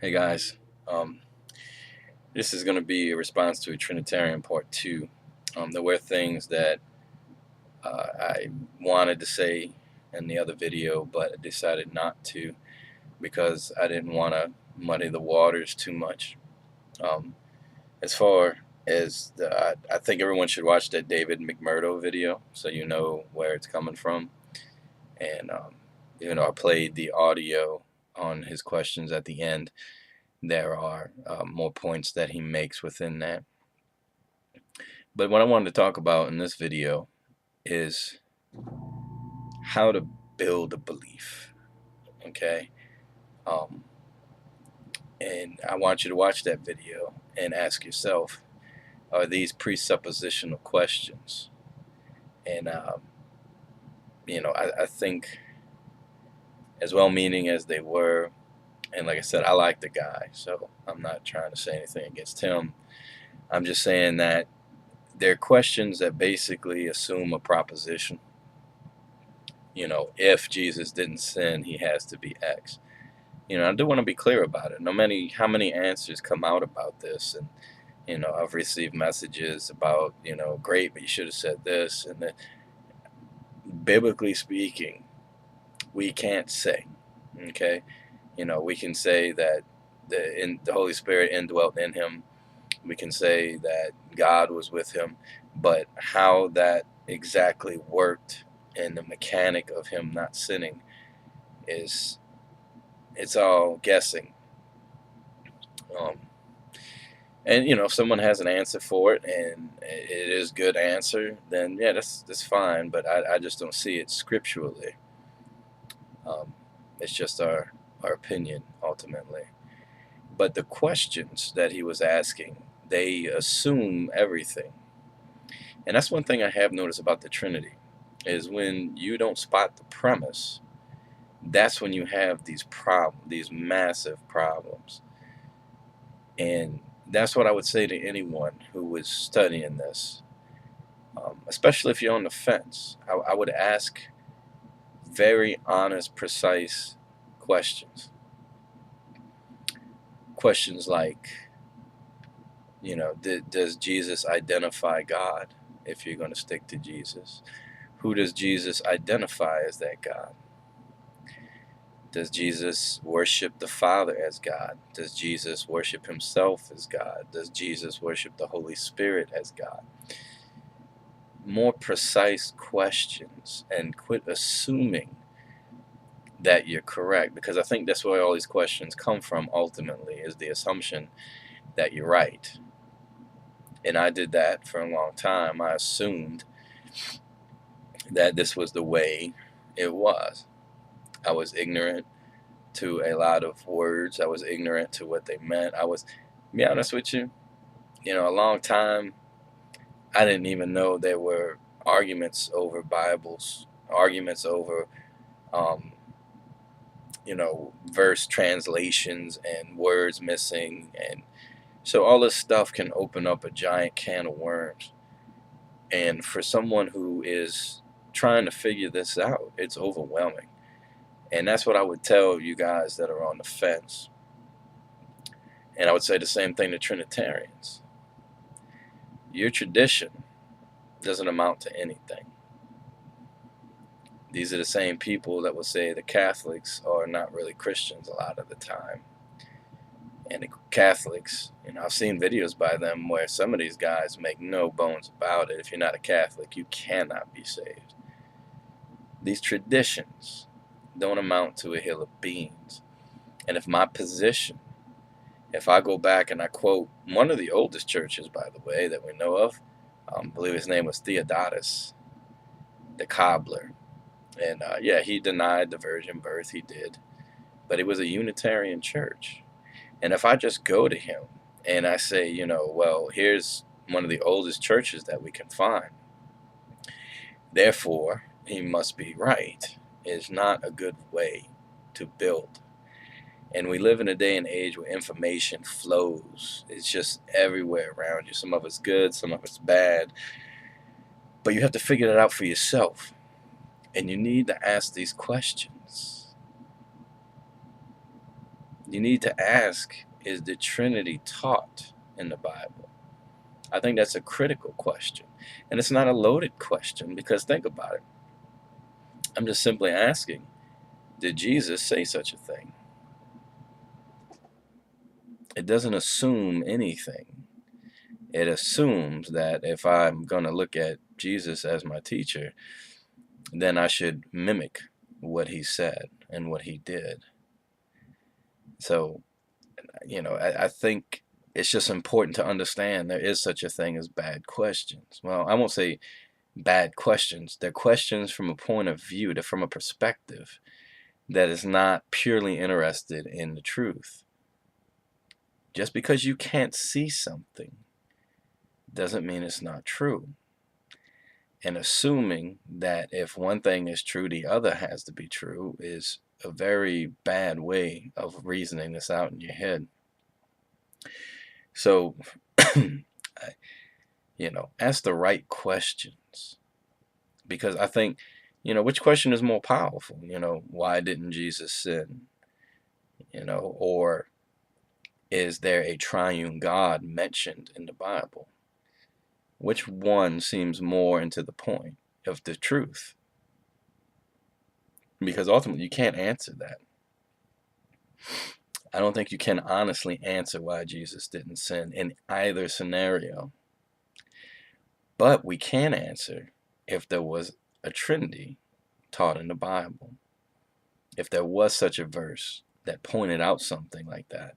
Hey guys, um, this is going to be a response to a Trinitarian part two. There were things that I wanted to say in the other video, but I decided not to because I didn't want to muddy the waters too much. Um, as far as I think everyone should watch that David McMurdo video so you know where it's coming from. And I played the audio on his questions at the end. There are more points that he makes within that. But what I wanted to talk about in this video is how to build a belief, okay? Um, and I want you to watch that video and ask yourself, are these presuppositional questions? And, I think as well-meaning as they were, and like I said, I like the guy, so I'm not trying to say anything against him. I'm just saying that they're questions that basically assume a proposition. If Jesus didn't sin, he has to be X. I do want to be clear about it. No matter how many answers come out about this, and I've received messages about, great, but you should have said this. And that, biblically speaking, we can't say. Okay, we can say that the Holy Spirit indwelt in him. We can say that God was with him, but how that exactly worked and the mechanic of him not sinning it's all guessing. Um, and if someone has an answer for it and it is a good answer, then yeah, that's fine. But I just don't see it scripturally. It's just our opinion ultimately. But the questions that he was asking, they assume everything. And that's one thing I have noticed about the Trinity, is when you don't spot the premise, that's when you have these problems, these massive problems. And that's what I would say to anyone who was studying this, especially if you're on the fence. I would ask very honest, precise questions. Questions like, does Jesus identify God? If you're going to stick to Jesus, who does Jesus identify as that God? Does Jesus worship the Father as God? Does Jesus worship himself as God? Does Jesus worship the Holy Spirit as God? More precise questions, and quit assuming that you're correct, because I think that's where all these questions come from ultimately, is the assumption that you're right. And I did that for a long time. I assumed that this was the way it was. I was ignorant to a lot of words. I was ignorant to what they meant. To be honest with you, a long time, I didn't even know there were arguments over Bibles, arguments over, verse translations and words missing. And so all this stuff can open up a giant can of worms. And for someone who is trying to figure this out, it's overwhelming. And that's what I would tell you guys that are on the fence. And I would say the same thing to Trinitarians. Your tradition doesn't amount to anything. These are the same people that will say the Catholics are not really Christians a lot of the time. And the Catholics, I've seen videos by them where some of these guys make no bones about it. If you're not a Catholic, you cannot be saved. These traditions don't amount to a hill of beans. And if I go back and I quote one of the oldest churches, by the way, that we know of, I believe his name was Theodotus, the cobbler. And he denied the virgin birth, he did. But it was a Unitarian church. And if I just go to him and I say, well, here's one of the oldest churches that we can find, therefore he must be right, is not a good way to build. And we live in a day and age where information flows. It's just everywhere around you. Some of it's good, some of it's bad. But you have to figure it out for yourself. And you need to ask these questions. You need to ask, is the Trinity taught in the Bible? I think that's a critical question. And it's not a loaded question, because think about it. I'm just simply asking, did Jesus say such a thing? It doesn't assume anything. It assumes that if I'm going to look at Jesus as my teacher, then I should mimic what he said and what he did. So, I think it's just important to understand there is such a thing as bad questions. Well, I won't say bad questions. They're questions from a point of view, they're from a perspective that is not purely interested in the truth. Just because you can't see something doesn't mean it's not true. And assuming that if one thing is true, the other has to be true is a very bad way of reasoning this out in your head. So, ask the right questions. Because I think, which question is more powerful? Why didn't Jesus sin? Or is there a triune God mentioned in the Bible? Which one seems more into the point of the truth? Because ultimately, you can't answer that. I don't think you can honestly answer why Jesus didn't sin in either scenario. But we can answer if there was a Trinity taught in the Bible. If there was such a verse that pointed out something like that.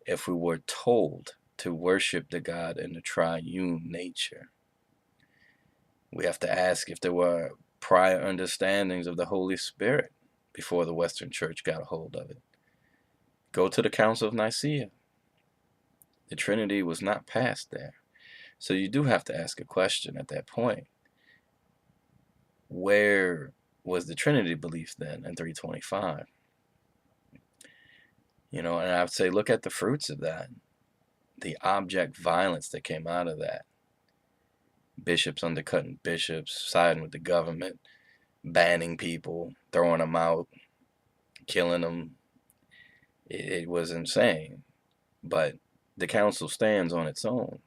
If we were told to worship the God in the triune nature. We have to ask if there were prior understandings of the Holy Spirit before the Western Church got a hold of it. Go to the Council of Nicaea. The Trinity was not passed there. So you do have to ask a question at that point. Where was the Trinity belief then in 325? And I would say look at the fruits of that. The object violence that came out of that. Bishops undercutting bishops, siding with the government, banning people, throwing them out, killing them. It was insane. But the council stands on its own.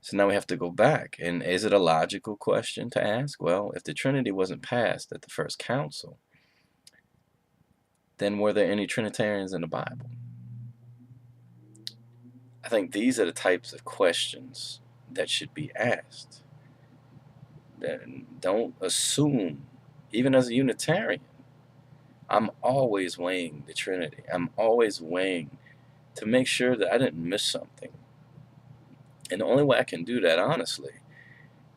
So now we have to go back. And is it a logical question to ask? Well, if the Trinity wasn't passed at the first council, then were there any Trinitarians in the Bible? I think these are the types of questions that should be asked. Then don't assume, even as a Unitarian, I'm always weighing the Trinity. I'm always weighing to make sure that I didn't miss something. And the only way I can do that, honestly,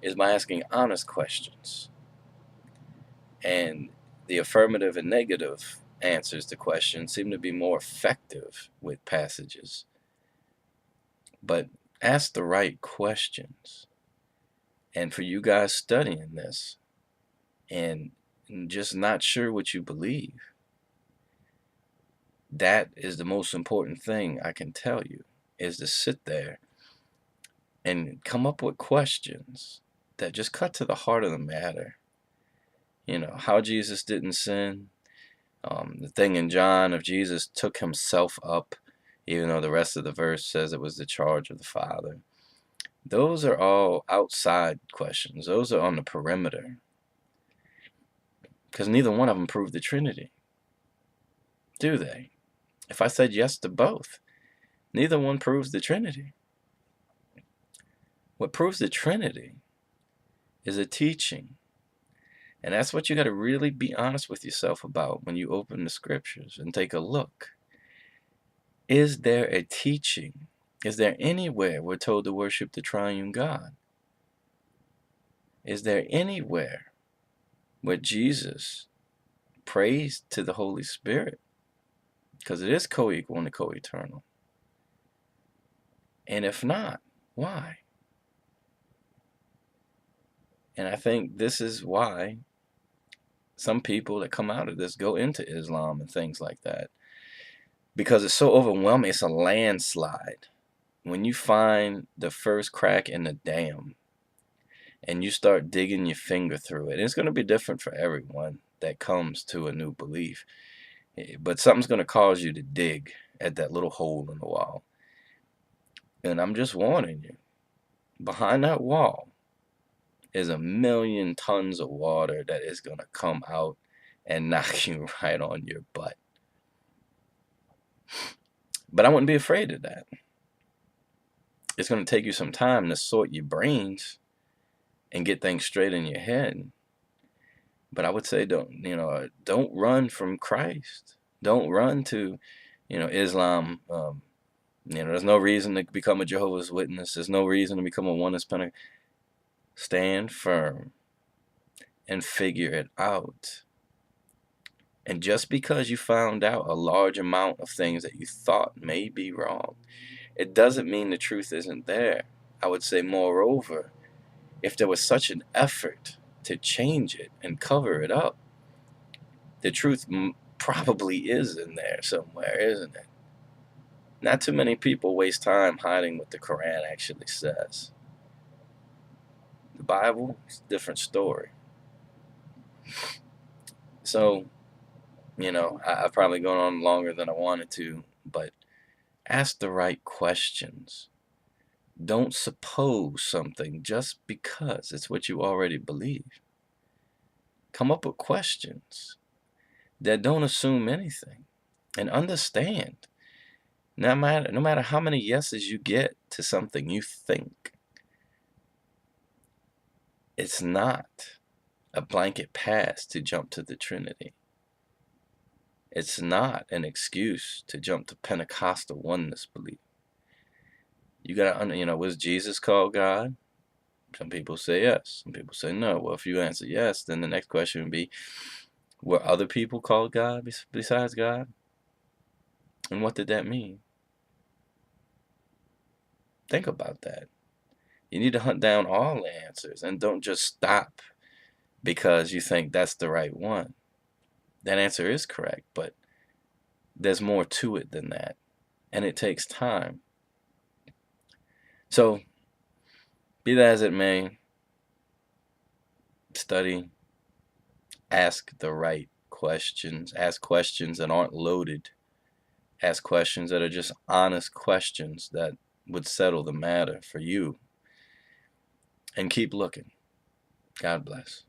is by asking honest questions. And the affirmative and negative answers to questions seem to be more effective with passages. But ask the right questions. And for you guys studying this and just not sure what you believe, that is the most important thing I can tell you, is to sit there and come up with questions that just cut to the heart of the matter. How Jesus didn't sin. The thing in John of Jesus took himself up, even though the rest of the verse says it was the charge of the Father. Those are all outside questions. Those are on the perimeter. Because neither one of them prove the Trinity. Do they? If I said yes to both, neither one proves the Trinity. What proves the Trinity is a teaching. And that's what you got to really be honest with yourself about when you open the scriptures and take a look. Is there a teaching? Is there anywhere we're told to worship the triune God? Is there anywhere where Jesus prays to the Holy Spirit? Because it is co-equal and co-eternal. And if not, why? And I think this is why some people that come out of this go into Islam and things like that. Because it's so overwhelming. It's a landslide. When you find the first crack in the dam and you start digging your finger through it, it's going to be different for everyone that comes to a new belief. But something's going to cause you to dig. at that little hole in the wall. And I'm just warning you, behind that wall is 1,000,000 tons of water that is going to come out and knock you right on your butt. But I wouldn't be afraid of that. It's going to take you some time to sort your brains and get things straight in your head. But I would say don't run from Christ. Don't run to, Islam. There's no reason to become a Jehovah's Witness. There's no reason to become a Oneness Pentecostal. Stand firm and figure it out. And just because you found out a large amount of things that you thought may be wrong, it doesn't mean the truth isn't there. I would say, moreover, if there was such an effort to change it and cover it up, the truth probably is in there somewhere, isn't it? Not too many people waste time hiding what the Quran actually says. The Bible is a different story. So, I've probably gone on longer than I wanted to, but ask the right questions. Don't suppose something just because it's what you already believe. Come up with questions that don't assume anything, and understand, no matter how many yeses you get to something you think, it's not a blanket pass to jump to the Trinity. It's not an excuse to jump to Pentecostal oneness belief. You gotta, was Jesus called God? Some people say yes. Some people say no. Well, if you answer yes, then the next question would be, were other people called God besides God? And what did that mean? Think about that. You need to hunt down all the answers, and don't just stop because you think that's the right one. That answer is correct, but there's more to it than that, and it takes time. So, be that as it may, study, ask the right questions, ask questions that aren't loaded, ask questions that are just honest questions that would settle the matter for you, and keep looking. God bless.